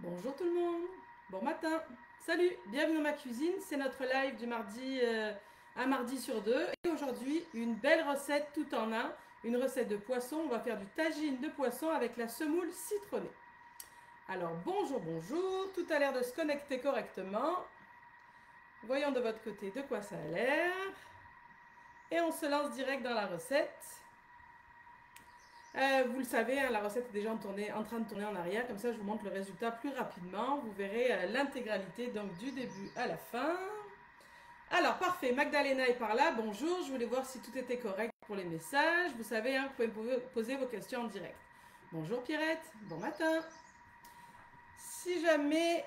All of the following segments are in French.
Bonjour tout le monde, bon matin, salut, bienvenue dans ma cuisine, c'est notre live du mardi, un mardi sur deux. Et aujourd'hui, une belle recette tout en un, une recette de poisson. On va faire du tagine de poisson avec la semoule citronnée. Alors bonjour, bonjour, tout a l'air de se connecter correctement. Voyons de votre côté de quoi ça a l'air. Et on se lance direct dans la recette. Vous le savez, hein, la recette est déjà en train de tourner en arrière, comme ça je vous montre le résultat plus rapidement. Vous verrez l'intégralité donc du début à la fin. Alors parfait, Magdalena est par là, bonjour, je voulais voir si tout était correct pour les messages. Vous savez, hein, vous pouvez me poser vos questions en direct. Bonjour Pierrette, bon matin. Si jamais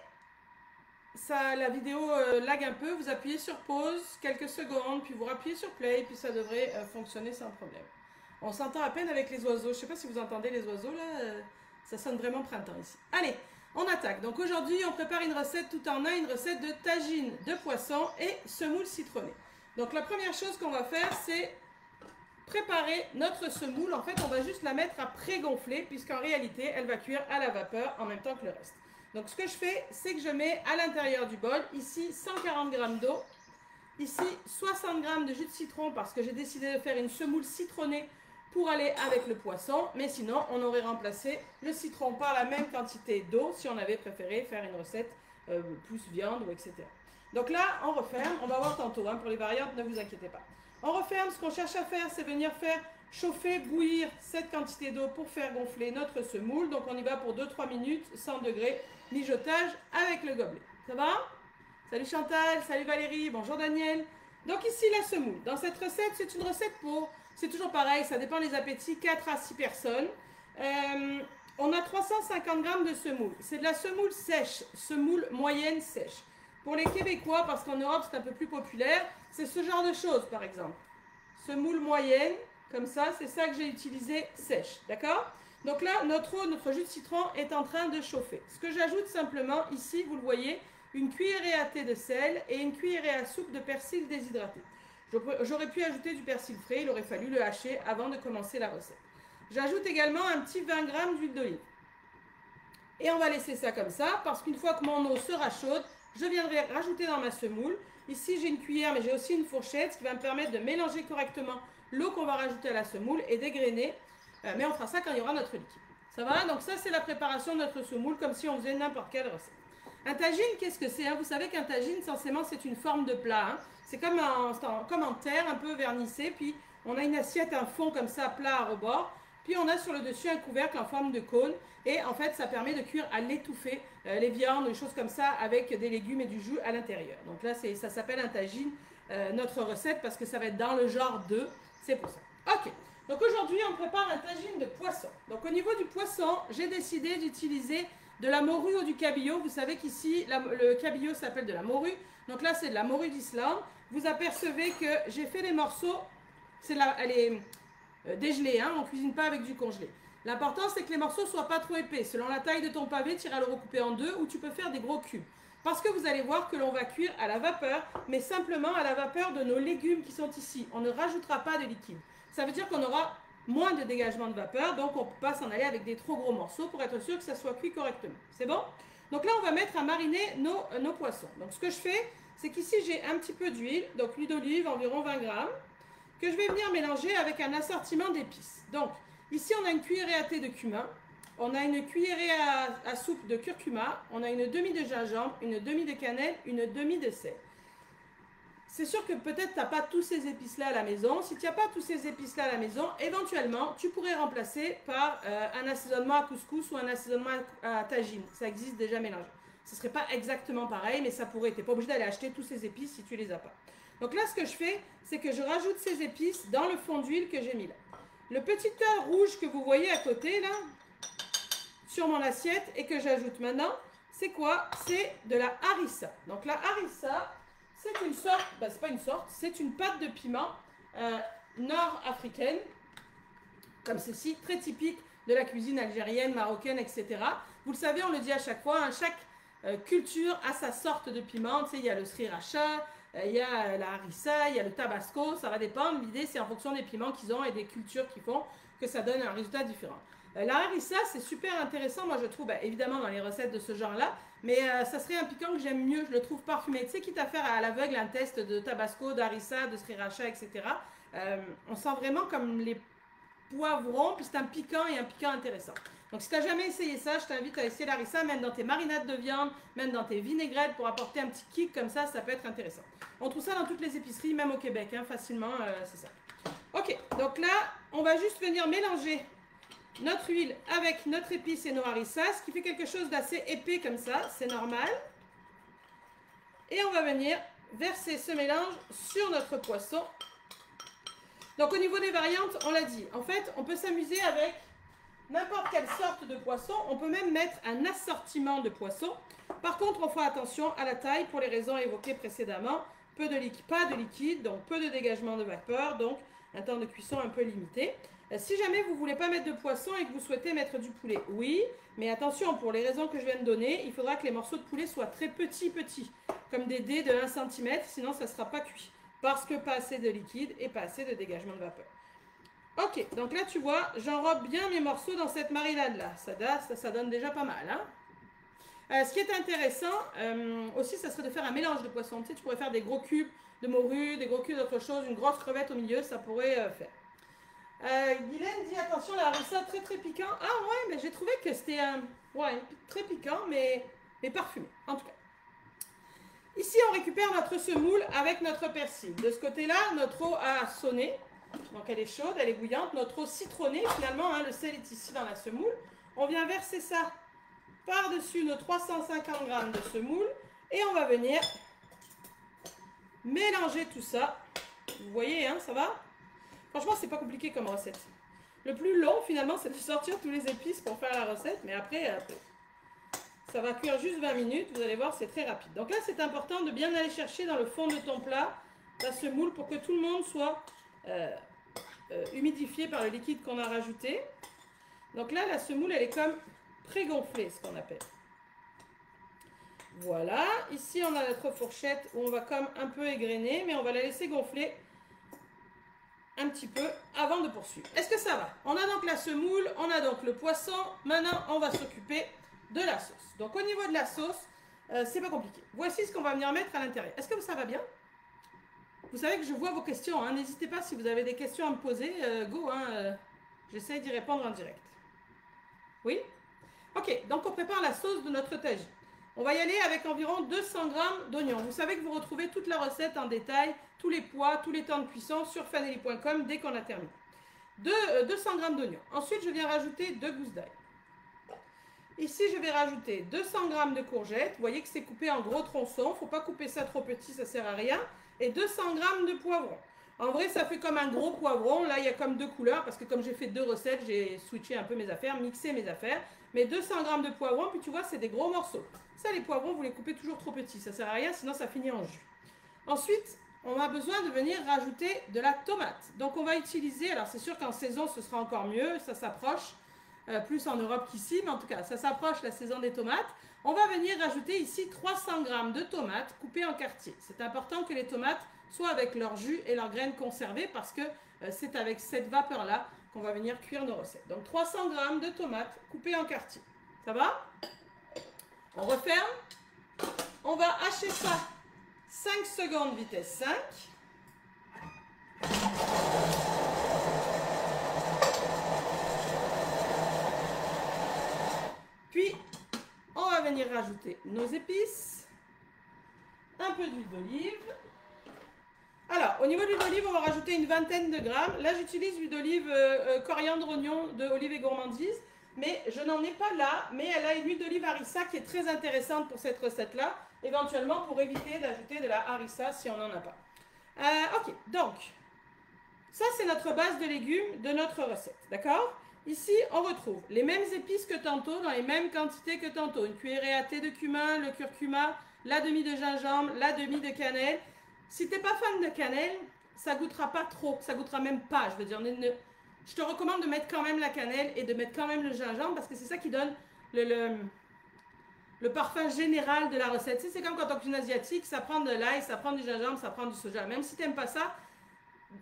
la vidéo lag un peu, vous appuyez sur pause quelques secondes, puis vous rappuyez sur play, puis ça devrait fonctionner sans problème. On s'entend à peine avec les oiseaux. Je ne sais pas si vous entendez les oiseaux là. Ça sonne vraiment printemps ici. Allez, on attaque. Donc aujourd'hui, on prépare une recette tout en un, une recette de tagine de poisson et semoule citronnée. Donc la première chose qu'on va faire, c'est préparer notre semoule. En fait, on va juste la mettre à pré-gonfler, puisqu'en réalité, elle va cuire à la vapeur en même temps que le reste. Donc ce que je fais, c'est que je mets à l'intérieur du bol, ici 140 g d'eau, ici 60 g de jus de citron, parce que j'ai décidé de faire une semoule citronnée pour aller avec le poisson, mais sinon on aurait remplacé le citron par la même quantité d'eau si on avait préféré faire une recette plus viande ou etc. Donc là on referme, on va voir tantôt hein, pour les variantes, ne vous inquiétez pas. On referme, ce qu'on cherche à faire c'est venir faire chauffer, bouillir cette quantité d'eau pour faire gonfler notre semoule. Donc on y va pour 2-3 minutes, 100 degrés, mijotage avec le gobelet. Ça va? Salut Chantal, salut Valérie, bonjour Daniel. Donc ici la semoule. Dans cette recette, c'est une recette pour, c'est toujours pareil, ça dépend des appétits, 4 à 6 personnes. On a 350 g de semoule. C'est de la semoule sèche, semoule moyenne sèche. Pour les Québécois, parce qu'en Europe c'est un peu plus populaire, c'est ce genre de choses par exemple. Semoule moyenne, comme ça, c'est ça que j'ai utilisé sèche, d'accord? Donc là, notre eau, notre jus de citron est en train de chauffer. Ce que j'ajoute simplement, ici, vous le voyez, une cuillerée à thé de sel et une cuillerée à soupe de persil déshydraté. J'aurais pu ajouter du persil frais, il aurait fallu le hacher avant de commencer la recette. J'ajoute également un petit 20 g d'huile d'olive. Et on va laisser ça comme ça, parce qu'une fois que mon eau sera chaude, je viendrai rajouter dans ma semoule. Ici, j'ai une cuillère, mais j'ai aussi une fourchette, ce qui va me permettre de mélanger correctement l'eau qu'on va rajouter à la semoule et dégrainer. Mais on fera ça quand il y aura notre liquide. Ça va? Donc ça, c'est la préparation de notre semoule, comme si on faisait n'importe quelle recette. Un tagine, qu'est-ce que c'est hein? Vous savez qu'un tagine, censément, c'est une forme de plat. Hein? C'est comme en terre, un peu vernissé. Puis on a une assiette, un fond comme ça, plat à rebord. Puis on a sur le dessus un couvercle en forme de cône. Et en fait, ça permet de cuire à l'étouffée les viandes, des choses comme ça, avec des légumes et du jus à l'intérieur. Donc là, ça s'appelle un tagine, notre recette, parce que ça va être dans le genre de. C'est pour ça. Ok. Donc aujourd'hui, on prépare un tagine de poisson. Donc au niveau du poisson, j'ai décidé d'utiliser de la morue ou du cabillaud. Vous savez qu'ici, le cabillaud s'appelle de la morue. Donc là, c'est de la morue d'Islande. Vous apercevez que j'ai fait les morceaux. Elle est dégelée, hein, on ne cuisine pas avec du congelé. L'important, c'est que les morceaux ne soient pas trop épais. Selon la taille de ton pavé, tu iras le recouper en deux ou tu peux faire des gros cubes. Parce que vous allez voir que l'on va cuire à la vapeur, mais simplement à la vapeur de nos légumes qui sont ici. On ne rajoutera pas de liquide. Ça veut dire qu'on aura moins de dégagement de vapeur, donc on ne peut pas s'en aller avec des trop gros morceaux pour être sûr que ça soit cuit correctement. C'est bon? Donc là, on va mettre à mariner nos poissons. Donc ce que je fais, c'est qu'ici, j'ai un petit peu d'huile, donc l'huile d'olive, environ 20 g, que je vais venir mélanger avec un assortiment d'épices. Donc ici, on a une cuillerée à thé de cumin, on a une cuillerée à soupe de curcuma, on a une demi de gingembre, une demi de cannelle, une demi de sel. C'est sûr que peut-être tu n'as pas tous ces épices-là à la maison. Si tu n'as pas tous ces épices-là à la maison, éventuellement, tu pourrais remplacer par un assaisonnement à couscous ou un assaisonnement à tagine. Ça existe déjà mélangé. Ce ne serait pas exactement pareil, mais ça pourrait. Tu n'es pas obligé d'aller acheter tous ces épices si tu ne les as pas. Donc là, ce que je fais, c'est que je rajoute ces épices dans le fond d'huile que j'ai mis là. Le petit œuf rouge que vous voyez à côté, là, sur mon assiette, et que j'ajoute maintenant, c'est quoi? C'est de la harissa. Donc la harissa, c'est une sorte, c'est pas une sorte, c'est une pâte de piment nord-africaine, comme ceci, très typique de la cuisine algérienne, marocaine, etc. Vous le savez, on le dit à chaque fois, hein, chaque culture a sa sorte de piment. Tu sais, il y a le sriracha, il y a la harissa, il y a le tabasco, ça va dépendre. L'idée, c'est en fonction des piments qu'ils ont et des cultures qu'ils font que ça donne un résultat différent. La harissa, c'est super intéressant, moi je trouve, bah, évidemment dans les recettes de ce genre-là, mais ça serait un piquant que j'aime mieux, je le trouve parfumé. Tu sais, quitte à faire à l'aveugle un test de tabasco, d'harissa, de sriracha, etc. On sent vraiment comme les poivrons, puis c'est un piquant et un piquant intéressant. Donc si tu n'as jamais essayé ça, je t'invite à essayer l'harissa, même dans tes marinades de viande, même dans tes vinaigrettes, pour apporter un petit kick comme ça peut être intéressant. On trouve ça dans toutes les épiceries, même au Québec, hein, facilement, c'est ça. Ok, donc là, on va juste venir mélanger notre huile avec notre épice et nos harissas, ce qui fait quelque chose d'assez épais comme ça, c'est normal. Et on va venir verser ce mélange sur notre poisson. Donc au niveau des variantes, on l'a dit, en fait, on peut s'amuser avec n'importe quelle sorte de poisson. On peut même mettre un assortiment de poissons. Par contre, on fera attention à la taille pour les raisons évoquées précédemment. Peu de liquide, pas de liquide, donc peu de dégagement de vapeur, donc un temps de cuisson un peu limité. Si jamais vous ne voulez pas mettre de poisson et que vous souhaitez mettre du poulet, oui, mais attention, pour les raisons que je viens de donner, il faudra que les morceaux de poulet soient très petits, comme des dés de 1 cm, sinon ça ne sera pas cuit. Parce que pas assez de liquide et pas assez de dégagement de vapeur. Ok, donc là tu vois, j'enrobe bien mes morceaux dans cette marinade-là. Ça donne déjà pas mal. Hein. Ce qui est intéressant aussi, ça serait de faire un mélange de poissons. Tu sais, tu pourrais faire des gros cubes de morue, des gros cubes d'autre chose, une grosse crevette au milieu, ça pourrait faire. Guylaine dit attention, la harissa très très piquant. Ah ouais, mais j'ai trouvé que c'était très piquant, mais parfumé, en tout cas. Ici, on récupère notre semoule avec notre persil. De ce côté-là, notre eau a sonné. Donc, elle est chaude, elle est bouillante. Notre eau citronnée, finalement, hein, le sel est ici dans la semoule. On vient verser ça par-dessus nos 350 g de semoule. Et on va venir mélanger tout ça. Vous voyez, hein, ça va? Franchement, c'est pas compliqué comme recette. Le plus long, finalement, c'est de sortir tous les épices pour faire la recette. Mais après... ça va cuire juste 20 minutes, vous allez voir, c'est très rapide. Donc là, c'est important de bien aller chercher dans le fond de ton plat ta semoule pour que tout le monde soit humidifié par le liquide qu'on a rajouté. Donc là, la semoule, elle est comme pré-gonflée, ce qu'on appelle. Voilà, ici, on a notre fourchette où on va comme un peu égrener, mais on va la laisser gonfler un petit peu avant de poursuivre. Est-ce que ça va? On a donc la semoule, on a donc le poisson. Maintenant, on va s'occuper de la sauce. Donc au niveau de la sauce, c'est pas compliqué. Voici ce qu'on va venir mettre à l'intérieur. Est-ce que ça va bien? Vous savez que je vois vos questions. Hein. N'hésitez pas si vous avez des questions à me poser. Go, hein, j'essaie d'y répondre en direct. Oui? Ok, donc on prépare la sauce de notre tagine. On va y aller avec environ 200 g d'oignons. Vous savez que vous retrouvez toute la recette en détail, tous les poids, tous les temps de cuisson sur fanelli.com dès qu'on a terminé. 200 g d'oignons. Ensuite, je viens rajouter 2 gousses d'ail. Ici, je vais rajouter 200 g de courgettes. Vous voyez que c'est coupé en gros tronçons. Il ne faut pas couper ça trop petit, ça ne sert à rien. Et 200 g de poivrons. En vrai, ça fait comme un gros poivron. Là, il y a comme 2 couleurs parce que comme j'ai fait 2 recettes, j'ai switché un peu mes affaires, mixé mes affaires. Mais 200 g de poivrons, puis tu vois, c'est des gros morceaux. Ça, les poivrons, vous les coupez toujours trop petits. Ça ne sert à rien, sinon ça finit en jus. Ensuite, on a besoin de venir rajouter de la tomate. Donc, on va utiliser, alors c'est sûr qu'en saison, ce sera encore mieux, ça s'approche. Plus en Europe qu'ici, mais en tout cas, ça s'approche la saison des tomates. On va venir rajouter ici 300 g de tomates coupées en quartiers. C'est important que les tomates soient avec leur jus et leurs graines conservées parce que c'est avec cette vapeur-là qu'on va venir cuire nos recettes. Donc 300 g de tomates coupées en quartiers. Ça va? On referme. On va hacher ça 5 secondes vitesse 5. Puis, on va venir rajouter nos épices, un peu d'huile d'olive. Alors, au niveau de l'huile d'olive, on va rajouter une vingtaine de grammes. Là, j'utilise l'huile d'olive coriandre, oignon de Olive et Gourmandise, mais je n'en ai pas là. Mais elle a une huile d'olive harissa qui est très intéressante pour cette recette-là, éventuellement pour éviter d'ajouter de la harissa si on n'en a pas. Ok, donc, ça c'est notre base de légumes de notre recette, d'accord? Ici, on retrouve les mêmes épices que tantôt, dans les mêmes quantités que tantôt. Une cuillerée à thé de cumin, le curcuma, la demi de gingembre, la demi de cannelle. Si tu n'es pas fan de cannelle, ça ne goûtera pas trop, ça ne goûtera même pas. Je veux dire, je te recommande de mettre quand même la cannelle et de mettre quand même le gingembre parce que c'est ça qui donne le parfum général de la recette. Tu sais, c'est comme quand on cuisine asiatique, ça prend de l'ail, ça prend du gingembre, ça prend du soja. Même si tu n'aimes pas ça,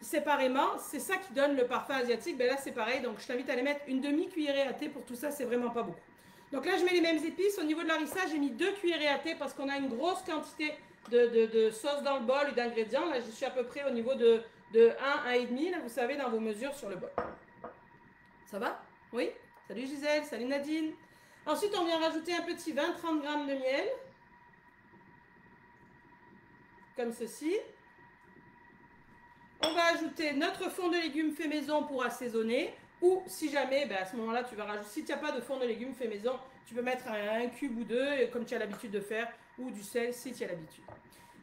séparément, c'est ça qui donne le parfum asiatique. Ben là, c'est pareil, donc je t'invite à les mettre une demi-cuillerée à thé. Pour tout ça, c'est vraiment pas beaucoup. Donc là, je mets les mêmes épices. Au niveau de l'harissa, j'ai mis 2 cuillerées à thé parce qu'on a une grosse quantité de sauce dans le bol et d'ingrédients. Là, je suis à peu près au niveau de 1 à 1,5, là, vous savez, dans vos mesures sur le bol. Ça va? Oui? Salut Gisèle, salut Nadine. Ensuite, on vient rajouter un petit 20-30 grammes de miel. Comme ceci. On va ajouter notre fond de légumes fait maison pour assaisonner. Ou si jamais, ben à ce moment-là, tu vas rajouter. Si tu n'as pas de fond de légumes fait maison, tu peux mettre un cube ou deux, comme tu as l'habitude de faire, ou du sel si tu as l'habitude.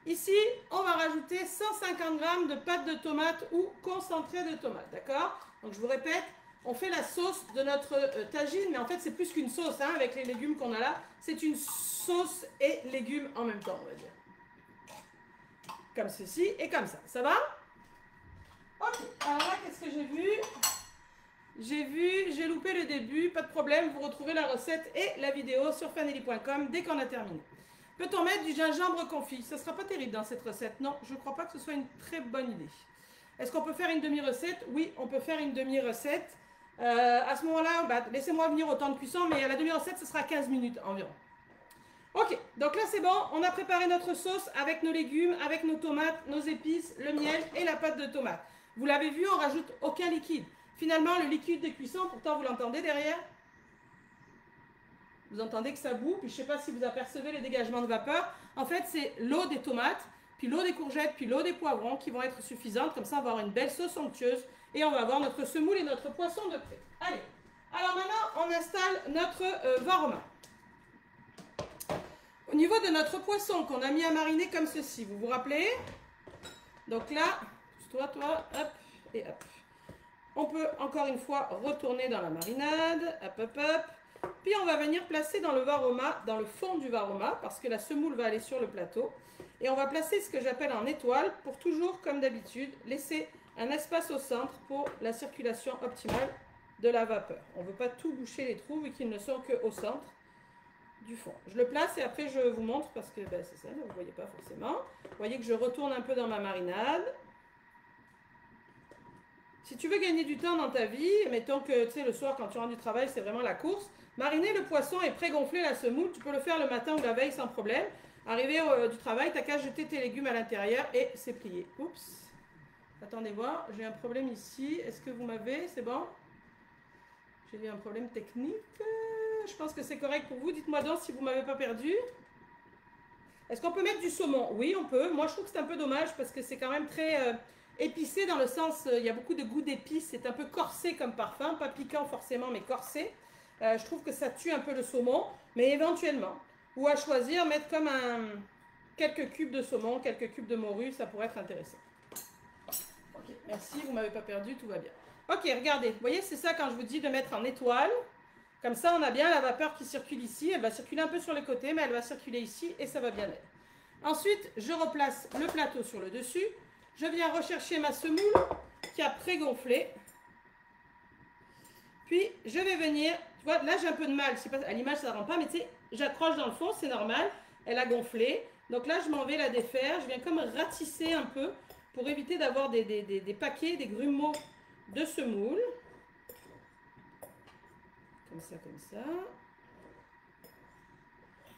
Ici, on va rajouter 150 grammes de pâte de tomate ou concentré de tomate. D'accord? Donc je vous répète, on fait la sauce de notre tagine, mais en fait c'est plus qu'une sauce hein, avec les légumes qu'on a là. C'est une sauce et légumes en même temps, on va dire. Comme ceci et comme ça. Ça va? Ok, alors là, qu'est-ce que j'ai vu? J'ai loupé le début, pas de problème, vous retrouvez la recette et la vidéo sur fanelly.com dès qu'on a terminé. Peut-on mettre du gingembre confit? Ce ne sera pas terrible dans cette recette, non, je ne crois pas que ce soit une très bonne idée. Est-ce qu'on peut faire une demi-recette? Oui, on peut faire une demi-recette. À ce moment-là, bah, laissez-moi venir au temps de cuisson, mais la demi-recette, ce sera 15 minutes environ. Ok, donc là c'est bon, on a préparé notre sauce avec nos légumes, avec nos tomates, nos épices, le miel et la pâte de tomate. Vous l'avez vu, on rajoute aucun liquide. Finalement, le liquide de cuisson, pourtant vous l'entendez derrière? Vous entendez que ça bout, puis je ne sais pas si vous apercevez les dégagements de vapeur. En fait, c'est l'eau des tomates, puis l'eau des courgettes, puis l'eau des poivrons qui vont être suffisantes. Comme ça, on va avoir une belle sauce onctueuse et on va avoir notre semoule et notre poisson de près. Allez, alors maintenant, on installe notre varoma. Au niveau de notre poisson qu'on a mis à mariner comme ceci, vous vous rappelez? Donc là, toi, hop, et hop. On peut encore une fois retourner dans la marinade, hop, hop, hop. Puis on va venir placer dans le varoma, dans le fond du varoma, parce que la semoule va aller sur le plateau. Et on va placer ce que j'appelle en étoile, pour toujours, comme d'habitude, laisser un espace au centre pour la circulation optimale de la vapeur. On ne veut pas tout boucher les trous, vu qu'ils ne sont qu'au centre du fond. Je le place et après je vous montre, parce que ben, c'est ça, vous ne voyez pas forcément. Vous voyez que je retourne un peu dans ma marinade. Si tu veux gagner du temps dans ta vie, mettons que tu sais, le soir quand tu rentres du travail, c'est vraiment la course, mariner le poisson et pré-gonfler la semoule, tu peux le faire le matin ou la veille sans problème. Arrivé du travail, tu n'as qu'à jeter tes légumes à l'intérieur et c'est plié. Oups. Attendez voir, j'ai un problème ici. Est-ce que vous m'avez? C'est bon? J'ai eu un problème technique. Je pense que c'est correct pour vous. Dites-moi donc si vous ne m'avez pas perdu. Est-ce qu'on peut mettre du saumon? Oui, on peut. Moi, je trouve que c'est un peu dommage parce que c'est quand même très... épicé dans le sens, il y a beaucoup de goût d'épices, c'est un peu corsé comme parfum, pas piquant forcément, mais corsé. Je trouve que ça tue un peu le saumon, mais éventuellement. Ou à choisir, mettre comme quelques cubes de saumon, quelques cubes de morue, ça pourrait être intéressant. Ok, merci, vous ne m'avez pas perdu, tout va bien. Ok, regardez, vous voyez, c'est ça quand je vous dis de mettre en étoile. Comme ça, on a bien la vapeur qui circule ici, elle va circuler un peu sur les côtés, mais elle va circuler ici et ça va bien aller. Ensuite, je replace le plateau sur le dessus. Je viens rechercher ma semoule qui a pré-gonflé. Puis, je vais venir... Tu vois, là, j'ai un peu de mal. Je sais pas, à l'image, ça ne rentre pas, mais tu sais, j'accroche dans le fond, c'est normal. Elle a gonflé. Donc là, je m'en vais la défaire. Je viens comme ratisser un peu pour éviter d'avoir des paquets, des grumeaux de semoule. Comme ça, comme ça.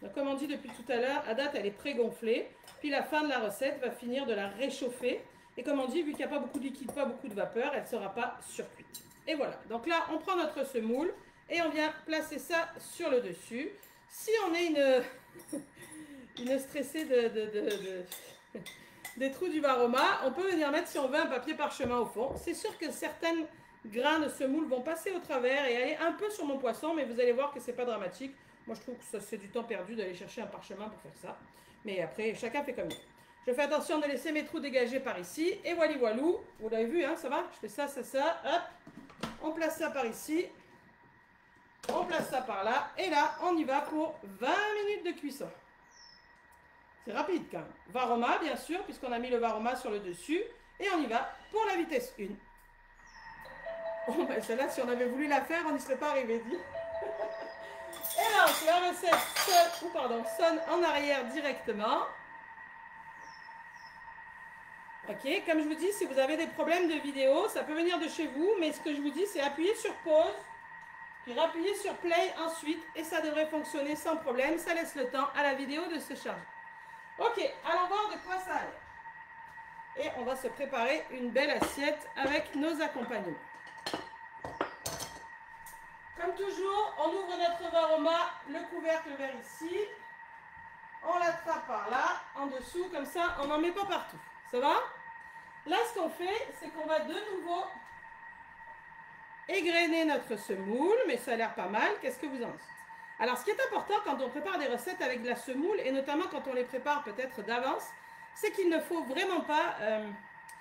Donc, comme on dit depuis tout à l'heure, à date, elle est pré-gonflée. Puis la fin de la recette va finir de la réchauffer. Et comme on dit, vu qu'il n'y a pas beaucoup de liquide, pas beaucoup de vapeur, elle ne sera pas surcuite. Et voilà. Donc là, on prend notre semoule et on vient placer ça sur le dessus. Si on est une stressée des trous du varoma, on peut venir mettre, si on veut, un papier parchemin au fond. C'est sûr que certaines grains de semoule vont passer au travers et aller un peu sur mon poisson, mais vous allez voir que ce n'est pas dramatique. Moi, je trouve que c'est du temps perdu d'aller chercher un parchemin pour faire ça. Mais après, chacun fait comme il. Je fais attention de laisser mes trous dégagés par ici. Et voilà, voilou. Vous l'avez vu, hein, ça va? Je fais ça, ça, ça. Hop. On place ça par ici. On place ça par là. Et là, on y va pour 20 minutes de cuisson. C'est rapide quand même. Varoma, bien sûr, puisqu'on a mis le varoma sur le dessus. Et on y va pour la vitesse 1. Bon, ben celle-là, si on avait voulu la faire, on n'y serait pas arrivé, dit. Et là, la recette sonne en arrière directement. Ok, comme je vous dis, si vous avez des problèmes de vidéo, ça peut venir de chez vous, mais ce que je vous dis, c'est appuyer sur pause, puis appuyer sur play ensuite, et ça devrait fonctionner sans problème. Ça laisse le temps à la vidéo de se charger. Ok, allons voir de quoi ça a l'air. Et on va se préparer une belle assiette avec nos accompagnements. Comme toujours, on ouvre notre varoma, le couvercle vers ici. On l'attrape par là, en dessous, comme ça, on n'en met pas partout. Ça va? Là, ce qu'on fait, c'est qu'on va de nouveau égrener notre semoule, mais ça a l'air pas mal. Qu'est-ce que vous en dites? Alors, ce qui est important quand on prépare des recettes avec de la semoule, et notamment quand on les prépare peut-être d'avance, c'est qu'il ne faut vraiment pas...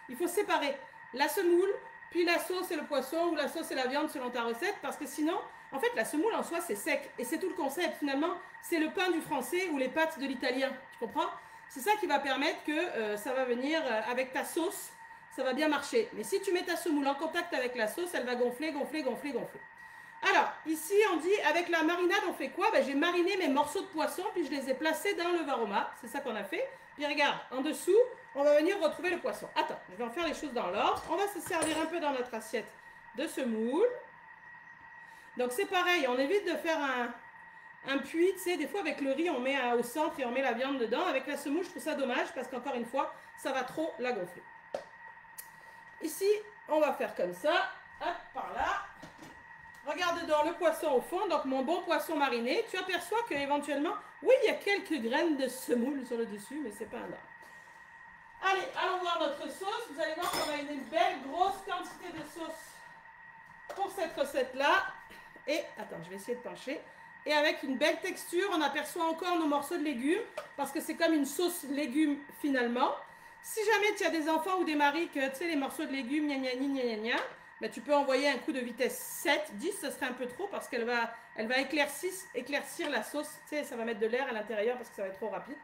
il faut séparer la semoule, puis la sauce et le poisson, ou la sauce et la viande selon ta recette, parce que sinon, en fait, la semoule en soi, c'est sec. Et c'est tout le concept, finalement. C'est le pain du français ou les pâtes de l'italien. Tu comprends? C'est ça qui va permettre que ça va venir avec ta sauce, ça va bien marcher. Mais si tu mets ta semoule en contact avec la sauce, elle va gonfler, gonfler, gonfler, gonfler. Alors, ici, on dit, avec la marinade, on fait quoi? Ben, j'ai mariné mes morceaux de poisson, puis je les ai placés dans le varoma. C'est ça qu'on a fait. Puis regarde, en dessous, on va venir retrouver le poisson. Attends, je vais en faire les choses dans l'ordre. On va se servir un peu dans notre assiette de semoule. Donc, c'est pareil, on évite de faire un puits. Tu sais, des fois, avec le riz, on met au centre et on met la viande dedans. Avec la semoule, je trouve ça dommage parce qu'encore une fois, ça va trop la gonfler. Ici, on va faire comme ça. Hop, par là. Regarde dedans le poisson au fond, donc mon bon poisson mariné. Tu aperçois qu'éventuellement, oui, il y a quelques graines de semoule sur le dessus, mais c'est pas un drame. Allez, allons voir notre sauce. Vous allez voir qu'on a une belle grosse quantité de sauce pour cette recette-là. Et, attends, je vais essayer de pencher. Et avec une belle texture, on aperçoit encore nos morceaux de légumes, parce que c'est comme une sauce légumes finalement. Si jamais tu as des enfants ou des maris que, tu sais, les morceaux de légumes, gna gna gna gna gna, ben, tu peux envoyer un coup de vitesse 7, 10, ce serait un peu trop parce qu'elle va éclaircir la sauce. Tu sais, ça va mettre de l'air à l'intérieur parce que ça va être trop rapide.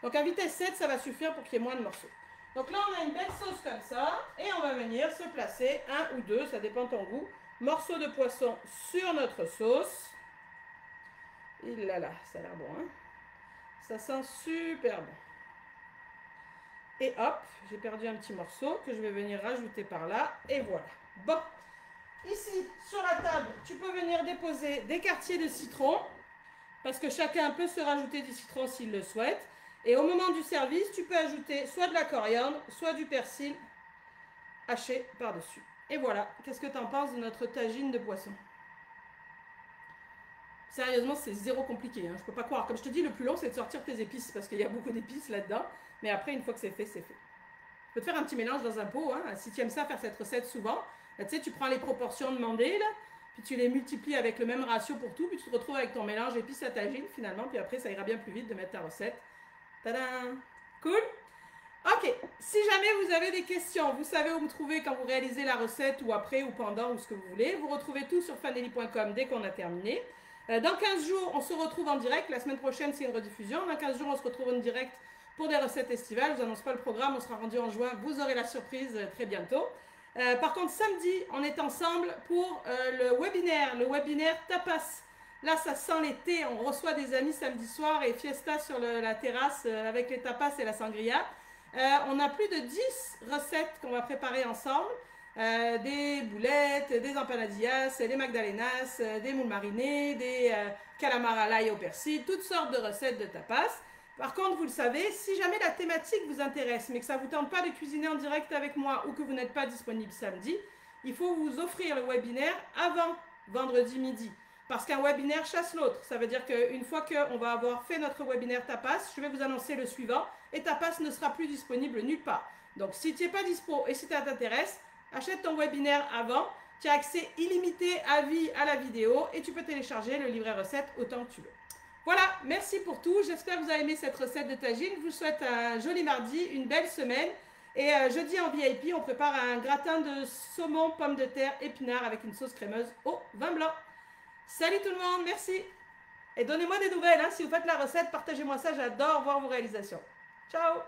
Donc à vitesse 7, ça va suffire pour qu'il y ait moins de morceaux. Donc là, on a une belle sauce comme ça et on va venir se placer un ou deux, ça dépend de ton goût, morceaux de poisson sur notre sauce. Il là là, ça a l'air bon, hein? Ça sent super bon. Et hop, j'ai perdu un petit morceau que je vais venir rajouter par là. Et voilà. Bon, ici, sur la table, tu peux venir déposer des quartiers de citron, parce que chacun peut se rajouter du citron s'il le souhaite. Et au moment du service, tu peux ajouter soit de la coriandre, soit du persil haché par-dessus. Et voilà, qu'est-ce que tu en penses de notre tagine de poisson? Sérieusement, c'est zéro compliqué, hein. Je peux pas croire. Comme je te dis, le plus long, c'est de sortir tes épices, parce qu'il y a beaucoup d'épices là-dedans. Mais après, une fois que c'est fait, c'est fait. Tu peux te faire un petit mélange dans un pot, hein. Si tu aimes ça, faire cette recette souvent, là, tu sais, tu prends les proportions demandées, là, puis tu les multiplies avec le même ratio pour tout, puis tu te retrouves avec ton mélange épices à tagine, finalement, puis après, ça ira bien plus vite de mettre ta recette. Tadam! Cool? Ok, si jamais vous avez des questions, vous savez où me trouver quand vous réalisez la recette, ou après, ou pendant, ou ce que vous voulez. Vous retrouvez tout sur fanelli.com dès qu'on a terminé. Dans 15 jours, on se retrouve en direct. La semaine prochaine, c'est une rediffusion. Dans 15 jours, on se retrouve en direct pour des recettes estivales. Je ne vous annonce pas le programme, on sera rendu en juin. Vous aurez la surprise très bientôt. Par contre, samedi, on est ensemble pour le webinaire Tapas. Là, ça sent l'été. On reçoit des amis samedi soir et fiesta sur la terrasse avec les tapas et la sangria. On a plus de 10 recettes qu'on va préparer ensemble. Des boulettes, des empanadillas, des magdalenas, des moules marinés, des calamars à l'ail au persil, toutes sortes de recettes de tapas. Par contre, vous le savez, si jamais la thématique vous intéresse, mais que ça ne vous tente pas de cuisiner en direct avec moi ou que vous n'êtes pas disponible samedi, il faut vous offrir le webinaire avant vendredi midi. Parce qu'un webinaire chasse l'autre. Ça veut dire qu'une fois qu'on va avoir fait notre webinaire tapas, je vais vous annoncer le suivant et tapas ne sera plus disponible nulle part. Donc, si tu n'es pas dispo et si ça t'intéresse, achète ton webinaire avant, tu as accès illimité à vie à la vidéo et tu peux télécharger le livret recette autant que tu veux. Voilà, merci pour tout. J'espère que vous avez aimé cette recette de tagine. Je vous souhaite un joli mardi, une belle semaine. Et jeudi en VIP, on prépare un gratin de saumon, pommes de terre, épinards avec une sauce crémeuse au vin blanc. Salut tout le monde, merci. Et donnez-moi des nouvelles, hein. Si vous faites la recette, partagez-moi ça, j'adore voir vos réalisations. Ciao!